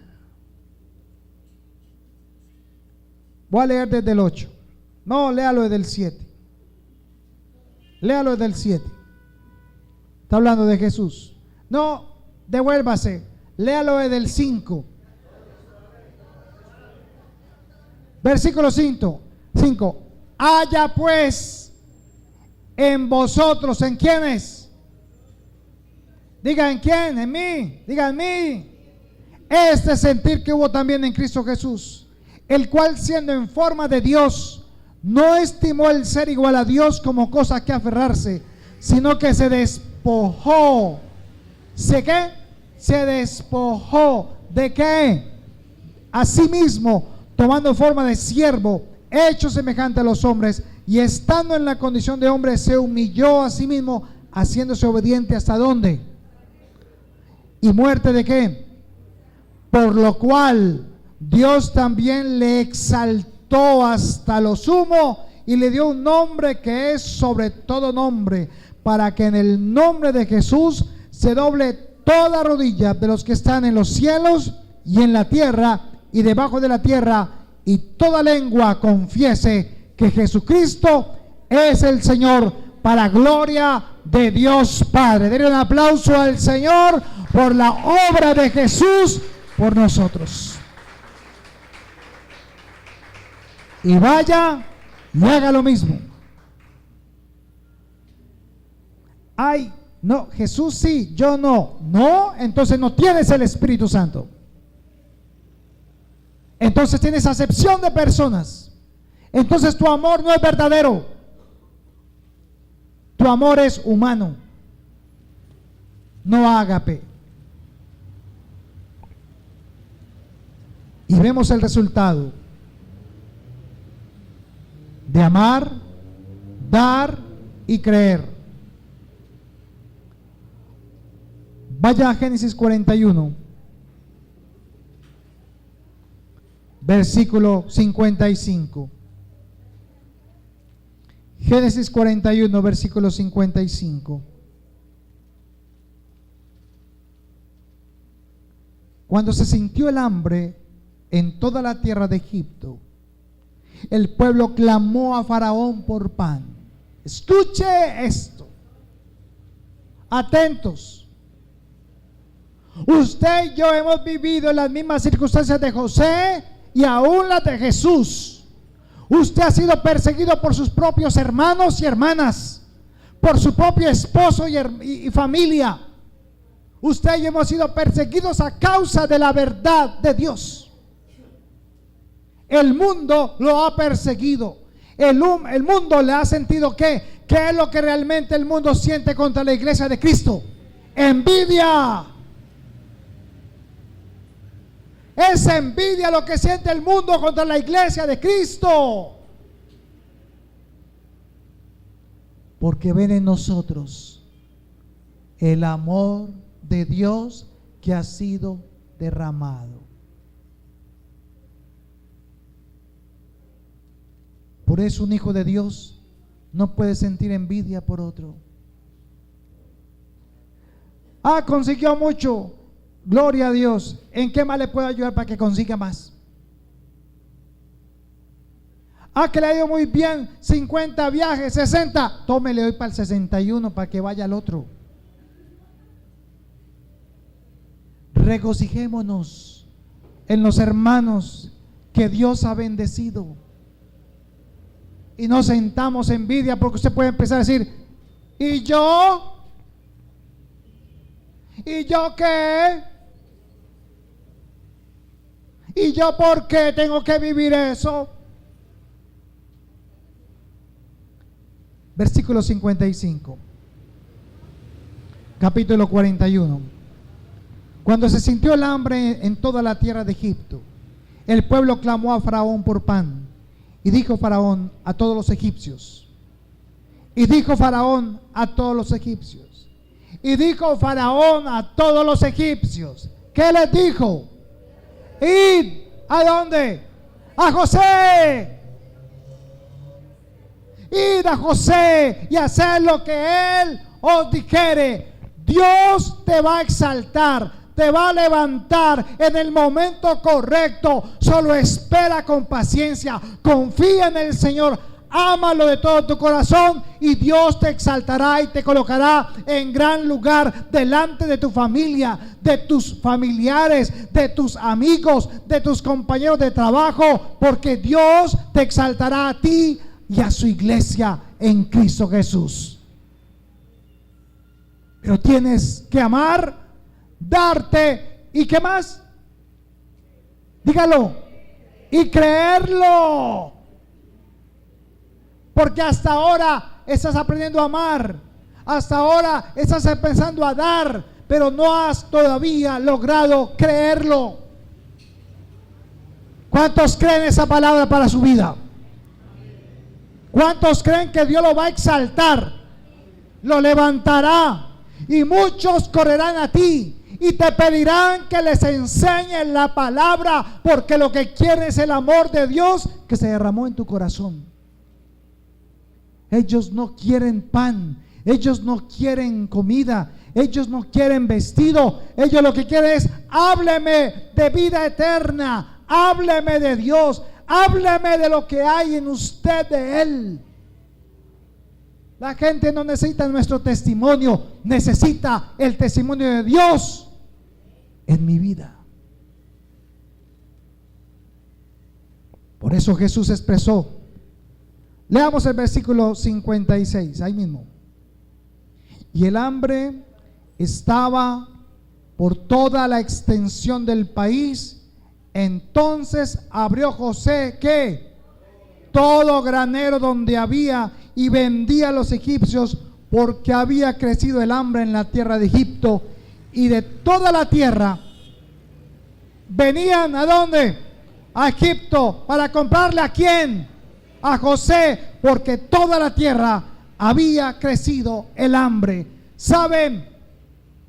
voy a leer desde el 8, no, léalo desde el 7, léalo desde el 7. Está hablando de Jesús. No, devuélvase, léalo desde el 5. Versículo 5. Haya pues en vosotros, ¿en quiénes? Diga, ¿en quién? En mí. Diga, en mí. Este sentir que hubo también en Cristo Jesús, el cual siendo en forma de Dios, no estimó el ser igual a Dios como cosa que aferrarse, sino que se despojó. ¿Se qué? Se despojó. ¿De qué? A sí mismo, tomando forma de siervo, hecho semejante a los hombres, y estando en la condición de hombre, se humilló a sí mismo, haciéndose obediente hasta dónde. ¿Y muerte de qué? Por lo cual Dios también le exaltó hasta lo sumo y le dio un nombre que es sobre todo nombre, para que en el nombre de Jesús se doble toda rodilla de los que están en los cielos y en la tierra y debajo de la tierra, y toda lengua confiese que Jesucristo es el Señor, para gloria de Dios Padre. Denle un aplauso al Señor por la obra de Jesús por nosotros. Y vaya y haga lo mismo. Ay, no, Jesús sí, yo no. No, entonces no tienes el Espíritu Santo. Entonces tienes acepción de personas. Entonces tu amor no es verdadero. Tu amor es humano, no ágape. Y vemos el resultado de amar, dar y creer. Vaya a Génesis 41, versículo 55. Génesis 41, versículo 55. Cuando se sintió el hambre en toda la tierra de Egipto, el pueblo clamó a Faraón por pan. Escuche esto. Atentos. Usted y yo hemos vivido en las mismas circunstancias de José y aún las de Jesús. Usted ha sido perseguido por sus propios hermanos y hermanas, por su propio esposo y familia. Usted y yo hemos sido perseguidos a causa de la verdad de Dios. El mundo lo ha perseguido. El mundo le ha sentido ¿qué? ¿Qué es lo que realmente el mundo siente contra la iglesia de Cristo? Envidia. Es envidia lo que siente el mundo contra la iglesia de Cristo. Porque ven en nosotros el amor de Dios que ha sido derramado. Por eso un hijo de Dios no puede sentir envidia por otro. Consiguió mucho. Gloria a Dios. ¿En qué más le puedo ayudar para que consiga más? Que le ha ido muy bien, 50 viajes, 60. Tómele hoy para el 61 para que vaya al otro. Regocijémonos en los hermanos que Dios ha bendecido. Y no sentamos envidia, porque usted puede empezar a decir: ¿y yo? ¿Y yo qué? ¿Y yo por qué tengo que vivir eso? Versículo 55, capítulo 41. Cuando se sintió el hambre en toda la tierra de Egipto, el pueblo clamó a Faraón por pan. Y dijo Faraón a todos los egipcios. Y dijo Faraón a todos los egipcios. Y dijo Faraón a todos los egipcios. ¿Qué les dijo? Id. ¿A dónde? A José. Id a José y hacer lo que él os dijere. Dios te va a exaltar, te va a levantar en el momento correcto. Solo espera con paciencia, confía en el Señor, ámalo de todo tu corazón y Dios te exaltará y te colocará en gran lugar delante de tu familia, de tus familiares, de tus amigos, de tus compañeros de trabajo, porque Dios te exaltará a ti y a su iglesia en Cristo Jesús. Pero tienes que amar, darte y ¿qué más? Dígalo. Y creerlo. Porque hasta ahora estás aprendiendo a amar, hasta ahora estás empezando a dar, pero no has todavía logrado creerlo. ¿Cuántos creen esa palabra para su vida? ¿Cuántos creen que Dios lo va a exaltar? Lo levantará. Y muchos correrán a ti y te pedirán que les enseñes la palabra, porque lo que quieren es el amor de Dios que se derramó en tu corazón. Ellos no quieren pan, ellos no quieren comida, ellos no quieren vestido, ellos lo que quieren es: hábleme de vida eterna, hábleme de Dios, hábleme de lo que hay en usted de Él. La gente no necesita nuestro testimonio, necesita el testimonio de Dios en mi vida. Por eso Jesús expresó. Leamos el versículo 56, ahí mismo. Y el hambre estaba por toda la extensión del país. Entonces abrió José, ¿qué? Todo granero donde había, y vendía a los egipcios, porque había crecido el hambre en la tierra de Egipto. Y de toda la tierra venían, ¿a dónde? A Egipto, para comprarle ¿a quién? A José, porque toda la tierra había crecido el hambre. ¿Saben?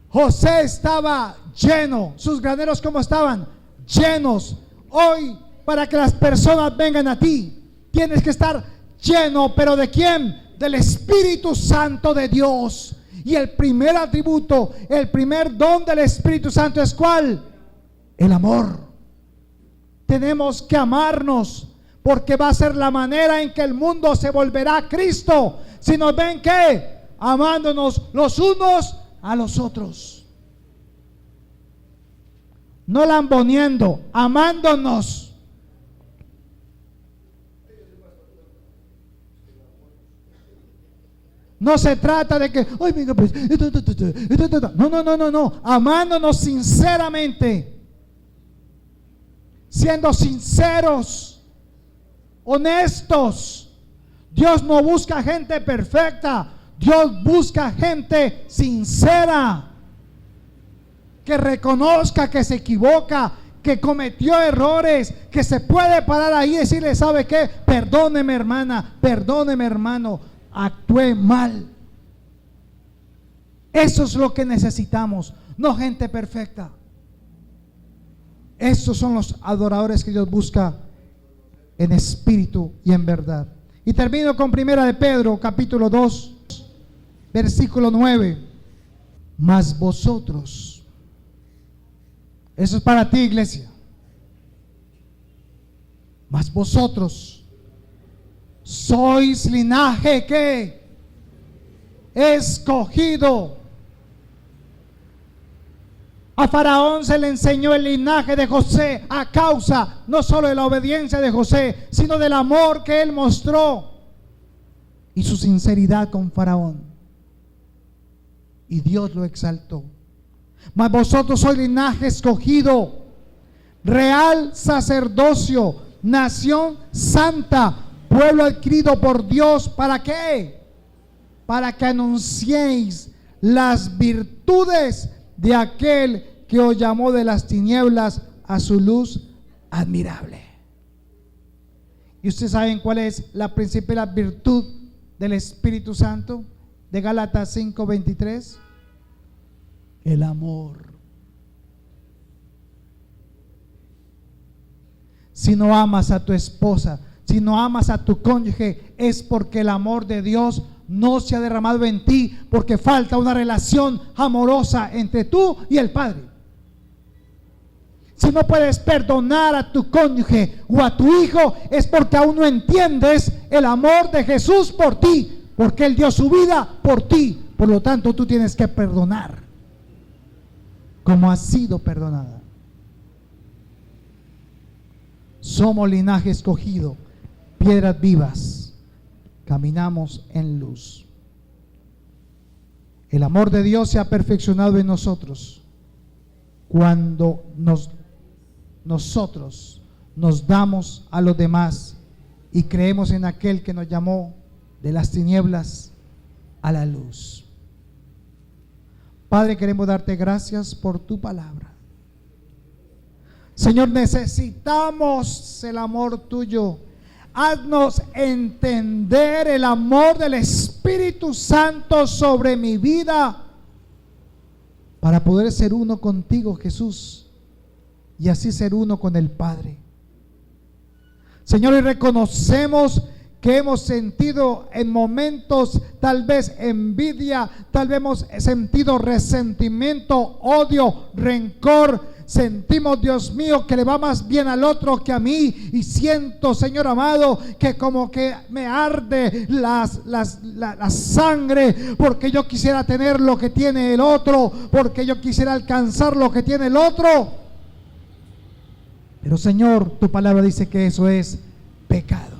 José estaba lleno. Sus graneros, ¿cómo estaban? Llenos. Hoy, para que las personas vengan a ti, tienes que estar lleno. ¿Pero de quién? Del Espíritu Santo de Dios. Y el primer atributo, el primer don del Espíritu Santo es ¿cuál? El amor. Tenemos que amarnos, porque va a ser la manera en que el mundo se volverá a Cristo. Si nos ven, ¿qué? Amándonos los unos a los otros. No lamboneando, amándonos. No se trata de que, ay, venga, pues, no. Amándonos sinceramente, siendo sinceros, honestos. Dios no busca gente perfecta, Dios busca gente sincera, que reconozca que se equivoca, que cometió errores, que se puede parar ahí y decirle, ¿sabe qué? Perdóneme, hermana, perdóneme, hermano, actué mal. Eso es lo que necesitamos, no gente perfecta. Esos son los adoradores que Dios busca en espíritu y en verdad. Y termino con Primera de Pedro, capítulo 2, versículo 9. Mas vosotros, eso es para ti, iglesia, mas vosotros sois linaje que escogido. A Faraón se le enseñó el linaje de José a causa no solo de la obediencia de José, sino del amor que él mostró y su sinceridad con Faraón. Y Dios lo exaltó. Mas vosotros sois linaje escogido, real sacerdocio, nación santa, pueblo adquirido por Dios. ¿Para qué? Para que anunciéis las virtudes de aquel que os llamó de las tinieblas a su luz admirable. ¿Y ustedes saben cuál es la principal virtud del Espíritu Santo? De Gálatas 5:23. El amor. Si no amas a tu esposa, si no amas a tu cónyuge, es porque el amor de Dios no se ha derramado en ti, porque falta una relación amorosa entre tú y el Padre. Si no puedes perdonar a tu cónyuge o a tu hijo, es porque aún no entiendes el amor de Jesús por ti, porque Él dio su vida por ti. Por lo tanto, tú tienes que perdonar como has sido perdonada. Somos linaje escogido, piedras vivas, caminamos en luz. El amor de Dios se ha perfeccionado en nosotros cuando nosotros nos damos a los demás y creemos en aquel que nos llamó de las tinieblas a la luz. Padre, queremos darte gracias por tu palabra. Señor, necesitamos el amor tuyo. Haznos entender el amor del Espíritu Santo sobre mi vida para poder ser uno contigo, Jesús, y así ser uno con el Padre. Señor, y reconocemos que hemos sentido en momentos tal vez envidia, tal vez hemos sentido resentimiento, odio, rencor. Sentimos, Dios mío, que le va más bien al otro que a mí, y siento, Señor amado, que como que me arde la sangre, porque yo quisiera tener lo que tiene el otro, porque yo quisiera alcanzar lo que tiene el otro. Pero Señor, tu palabra dice que eso es pecado.